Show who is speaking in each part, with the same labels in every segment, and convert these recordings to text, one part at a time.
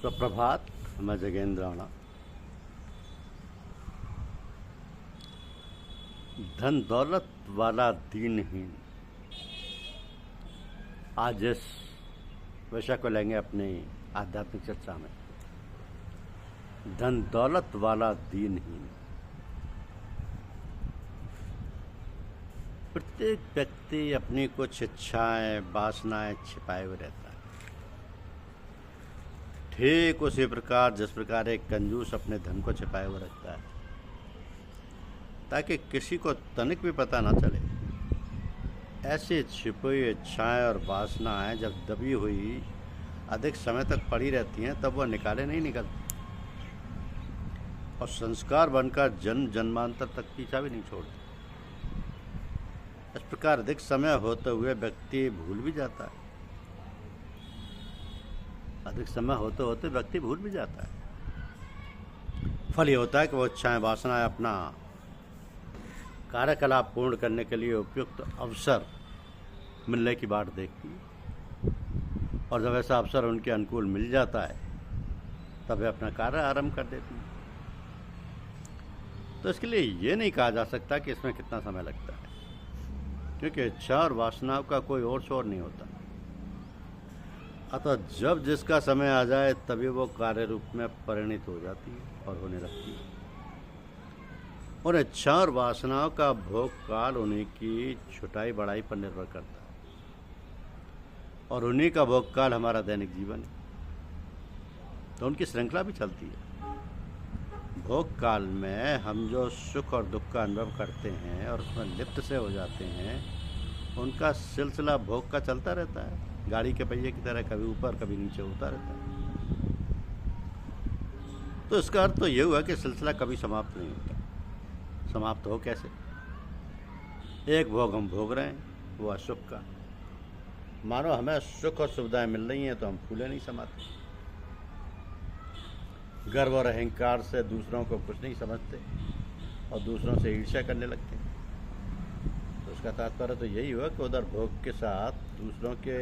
Speaker 1: सुप्रभात। मैं जगेंद्र राणा। धन दौलत वाला दीनहीन, आज इस विषय को लेंगे अपनी आध्यात्मिक चर्चा में। धन दौलत वाला दीनहीन। प्रत्येक व्यक्ति अपनी कुछ इच्छाएं, वासनाएं छिपाए हुए रहता है। ठीक उसी प्रकार जिस प्रकार एक कंजूस अपने धन को छिपाए हुए रखता है ताकि किसी को तनिक भी पता न चले, ऐसी छिपी हुई इच्छाएं और वासनाएं जब दबी हुई अधिक समय तक पड़ी रहती हैं तब वह निकाले नहीं निकलती और संस्कार बनकर जन्म जन्मांतर तक पीछा भी नहीं छोड़ती। इस प्रकार अधिक समय होते हुए व्यक्ति भूल भी जाता है। अधिक समय होते होते व्यक्ति भूल भी जाता है। फल ये होता है कि वो इच्छाएं, वासनाएं अपना कार्यकलाप पूर्ण करने के लिए उपयुक्त अवसर मिलने की बाट देखती है और जब ऐसा अवसर उनके अनुकूल मिल जाता है तब वे अपना कार्य आरंभ कर देती हैं। तो इसके लिए ये नहीं कहा जा सकता कि इसमें कितना समय लगता है, क्योंकि इच्छा और वासनाओं का कोई और शोर नहीं होता। अतः जब जिसका समय आ जाए तभी वो कार्य रूप में परिणित हो जाती है और होने लगती है। और इच्छा और वासनाओं का भोग काल उन्हीं की छुटाई बढ़ाई पर निर्भर करता है और उन्हीं का भोग काल हमारा दैनिक जीवन है। तो उनकी श्रृंखला भी चलती है। भोग काल में हम जो सुख और दुख का अनुभव करते हैं और उसमें लिप्त से हो जाते हैं, उनका सिलसिला भोग का चलता रहता है। गाड़ी के पहिए की तरह कभी ऊपर कभी नीचे होता रहता है। तो इसका अर्थ तो ये हुआ कि सिलसिला कभी समाप्त नहीं होता। समाप्त हो कैसे? एक भोग हम भोग रहे हैं, वो असुख का। मानो हमें सुख और सुविधाएं मिल रही हैं तो हम फूले नहीं समाते। गर्व और अहंकार से दूसरों को कुछ नहीं समझते और दूसरों से ईर्ष्या करने लगते हैं। तो उसका तात्पर्य तो यही हुआ कि उधर भोग के साथ दूसरों के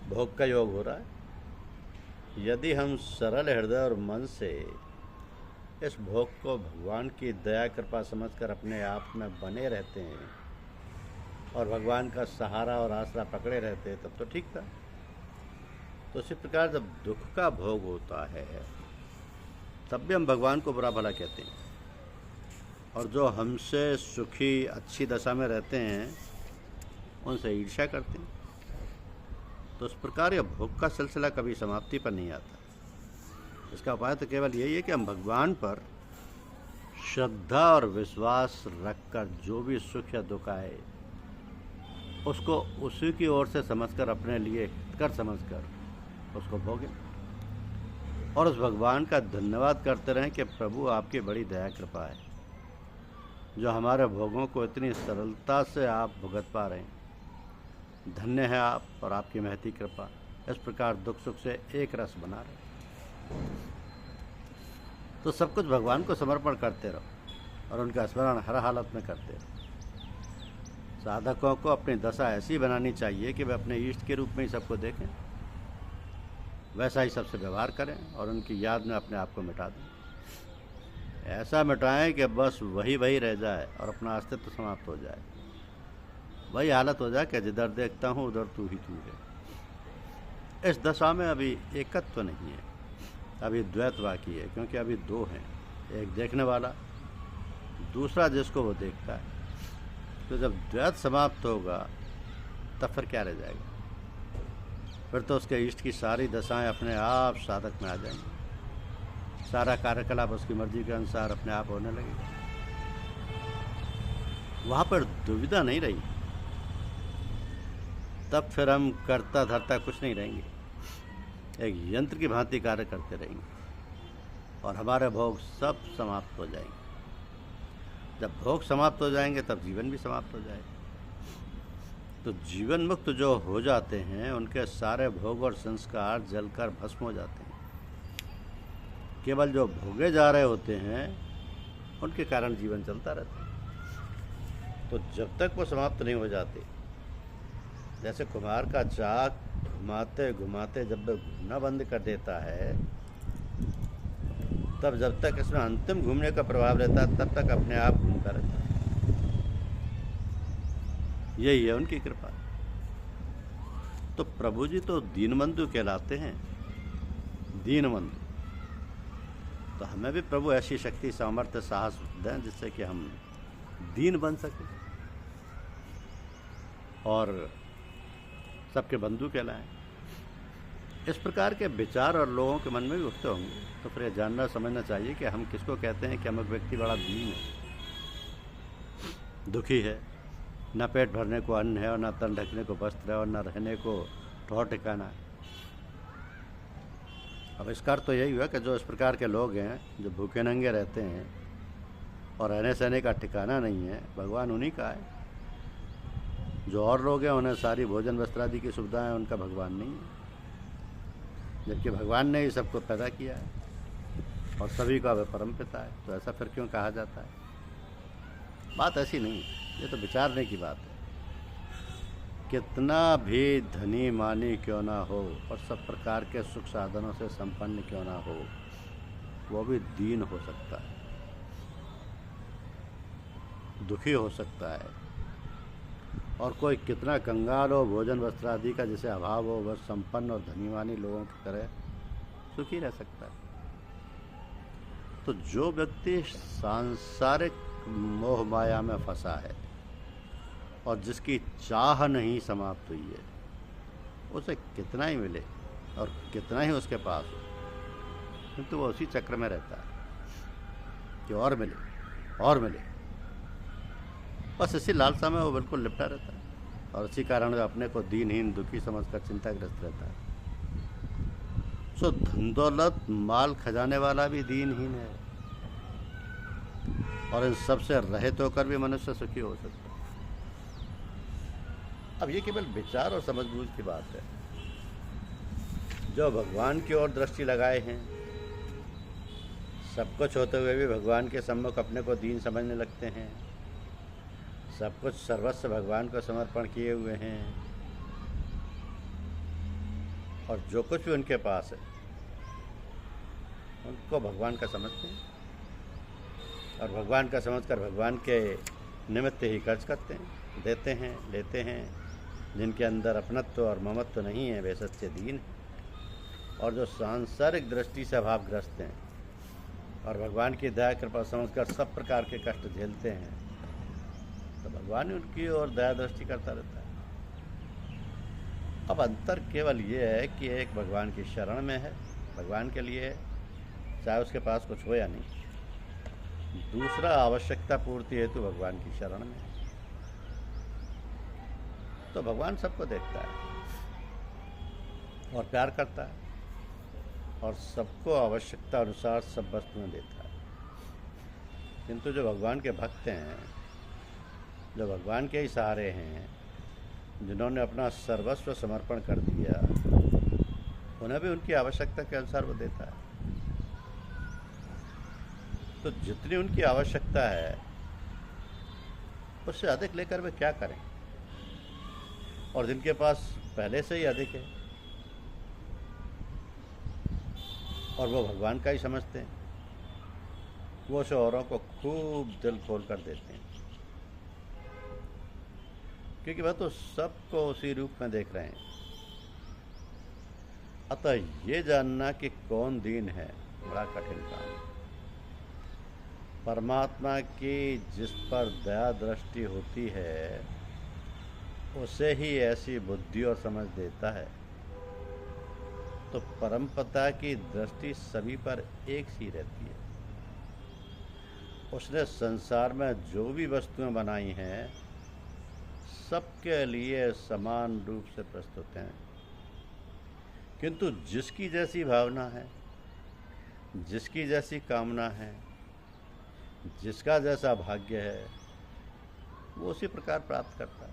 Speaker 1: भोग का योग हो रहा है। यदि हम सरल हृदय और मन से इस भोग को भगवान की दया कृपा समझकर अपने आप में बने रहते हैं और भगवान का सहारा और आसरा पकड़े रहते हैं तब तो ठीक था। तो इसी प्रकार जब दुख का भोग होता है तब भी हम भगवान को बुरा भला कहते हैं और जो हमसे सुखी अच्छी दशा में रहते हैं उनसे ईर्ष्या करते हैं। तो इस प्रकार यह भोग का सिलसिला कभी समाप्ति पर नहीं आता। इसका उपाय तो केवल यही है कि हम भगवान पर श्रद्धा और विश्वास रखकर जो भी सुख या दुख आए उसको उसी की ओर से समझकर, अपने लिए हितकर समझकर उसको भोगें और उस भगवान का धन्यवाद करते रहें कि प्रभु आपकी बड़ी दया कृपा है जो हमारे भोगों को इतनी सरलता से आप भुगत पा रहे हैं। धन्य है आप और आपकी महती कृपा। इस प्रकार दुख सुख से एक रस बना रहे। तो सब कुछ भगवान को समर्पण करते रहो और उनका स्मरण हर हालत में करते रहो। साधकों को अपनी दशा ऐसी बनानी चाहिए कि वे अपने इष्ट के रूप में ही सबको देखें, वैसा ही सबसे व्यवहार करें और उनकी याद में अपने आप को मिटा दें। ऐसा मिटाएं कि बस वही वही रह जाए और अपना अस्तित्व समाप्त हो जाए। वही हालत हो जाए कि जिधर देखता हूँ उधर तू ही तू है। इस दशा में अभी एकत्व तो नहीं है, अभी द्वैत बाकी है, क्योंकि अभी दो हैं, एक देखने वाला, दूसरा जिसको वो देखता है। तो जब द्वैत समाप्त होगा तब फिर क्या रह जाएगा? फिर तो उसके इष्ट की सारी दशाएं अपने आप साधक में आ जाएंगी। सारा कार्यकलाप उसकी मर्जी के अनुसार अपने आप होने लगेगा। वहाँ पर दुविधा नहीं रही। तब फिर हम करता धरता कुछ नहीं रहेंगे, एक यंत्र की भांति कार्य करते रहेंगे और हमारे भोग सब समाप्त हो जाएंगे। जब भोग समाप्त हो जाएंगे तब जीवन भी समाप्त हो जाएगा। तो जीवन मुक्त जो हो जाते हैं उनके सारे भोग और संस्कार जलकर भस्म हो जाते हैं। केवल जो भोगे जा रहे होते हैं उनके कारण जीवन चलता रहता है। तो जब तक वो समाप्त नहीं हो जाते, जैसे कुम्हार का चाक घुमाते घुमाते जब वह घूमना बंद कर देता है, तब जब तक इसमें अंतिम घूमने का प्रभाव रहता है तब तक अपने आप घूमता रहता है। यही है उनकी कृपा। तो प्रभु जी तो दीनबंधु कहलाते हैं, दीनबंधु। तो हमें भी प्रभु ऐसी शक्ति, सामर्थ्य, साहस दें जिससे कि हम दीन बन सकें और सबके बंधु कहलाएं। इस प्रकार के विचार और लोगों के मन में भी उठते होंगे, तो फिर यह जानना समझना चाहिए कि हम किसको कहते हैं कि अमुक व्यक्ति बड़ा दीन है, दुखी है, न पेट भरने को अन्न है और न तन ढकने को वस्त्र है और न रहने को ठौर ठिकाना है। अब इसका अर्थ तो यही हुआ कि जो इस प्रकार के लोग हैं जो भूखे नंगे रहते हैं और रहने सहने का ठिकाना नहीं है, भगवान उन्हीं का है। जो और लोग हैं उन्हें सारी भोजन वस्त्र आदि की सुविधाएं, उनका भगवान नहीं है, जबकि भगवान ने ही सबको पैदा किया है और सभी का वह परम पिता है। तो ऐसा फिर क्यों कहा जाता है? बात ऐसी नहीं है, ये तो विचारने की बात है। कितना भी धनी मानी क्यों ना हो और सब प्रकार के सुख साधनों से संपन्न क्यों ना हो, वो भी दीन हो सकता है, दुखी हो सकता है। और कोई कितना कंगाल हो, भोजन वस्त्र आदि का जिसे अभाव हो, वह संपन्न और धनीवानी लोगों की तरह सुखी रह सकता है। तो जो व्यक्ति सांसारिक मोह माया में फंसा है और जिसकी चाह नहीं समाप्त हुई है, उसे कितना ही मिले और कितना ही उसके पास हो, किंतु वो उसी चक्र में रहता है कि और मिले और मिले। बस इसी लालसा में वो बिल्कुल लिपटा रहता है और इसी कारण अपने को दीनहीन, दुखी समझकर चिंताग्रस्त रहता है। सो धन दौलत माल खजाने वाला भी दीनहीन है और इन सबसे रहित होकर भी मनुष्य सुखी हो सकता है। अब ये केवल विचार और समझबूझ की बात है। जो भगवान की ओर दृष्टि लगाए हैं, सब कुछ होते हुए भी भगवान के सम्मुख अपने को दीन समझने लगते हैं, सब कुछ सर्वस्व भगवान को समर्पण किए हुए हैं और जो कुछ भी उनके पास है उनको भगवान का समझते हैं और भगवान का समझकर भगवान के निमित्त ही खर्च करते हैं, देते हैं, लेते हैं। जिनके अंदर अपनत्व और ममत्व नहीं है वे सच्चे दीन हैं। और जो सांसारिक दृष्टि से अभावग्रस्त हैं और भगवान की दया कृपा समझकर सब प्रकार के कष्ट झेलते हैं, तो भगवान उनकी ओर दया दृष्टि करता रहता है। अब अंतर केवल ये है कि एक भगवान की शरण में है, भगवान के लिए है, चाहे उसके पास कुछ हो या नहीं। दूसरा आवश्यकता पूर्ति हेतु भगवान की शरण में है। तो भगवान सबको देखता है और प्यार करता है और सबको आवश्यकता अनुसार सब वस्तुएं देता है। किंतु जो भगवान के भक्त हैं, जो भगवान के ही सहारे हैं, जिन्होंने अपना सर्वस्व समर्पण कर दिया, उन्हें भी उनकी आवश्यकता के अनुसार वो देता है। तो जितनी उनकी आवश्यकता है उससे अधिक लेकर वे क्या करें? और जिनके पास पहले से ही अधिक है और वो भगवान का ही समझते हैं, वो औरों को खूब दिल खोल कर देते हैं, क्योंकि वह तो सबको उसी रूप में देख रहे हैं। अतः ये जानना कि कौन दीन है बड़ा कठिन काम है। परमात्मा की जिस पर दया दृष्टि होती है उसे ही ऐसी बुद्धि और समझ देता है। तो परमपिता की दृष्टि सभी पर एक सी रहती है। उसने संसार में जो भी वस्तुएं बनाई हैं सबके लिए समान रूप से प्रस्तुत हैं, किंतु जिसकी जैसी भावना है, जिसकी जैसी कामना है, जिसका जैसा भाग्य है, वो उसी प्रकार प्राप्त करता है।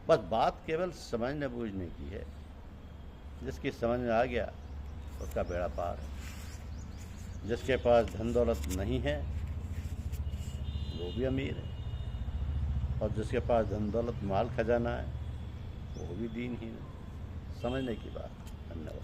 Speaker 1: बस बात केवल समझने बूझने की है। जिसकी समझ में आ गया उसका बेड़ा पार है। जिसके पास धन दौलत नहीं है वो भी अमीर है और जिसके पास धन दौलत माल खजाना है वो भी दीनहीन है। समझने की बात। धन्यवाद।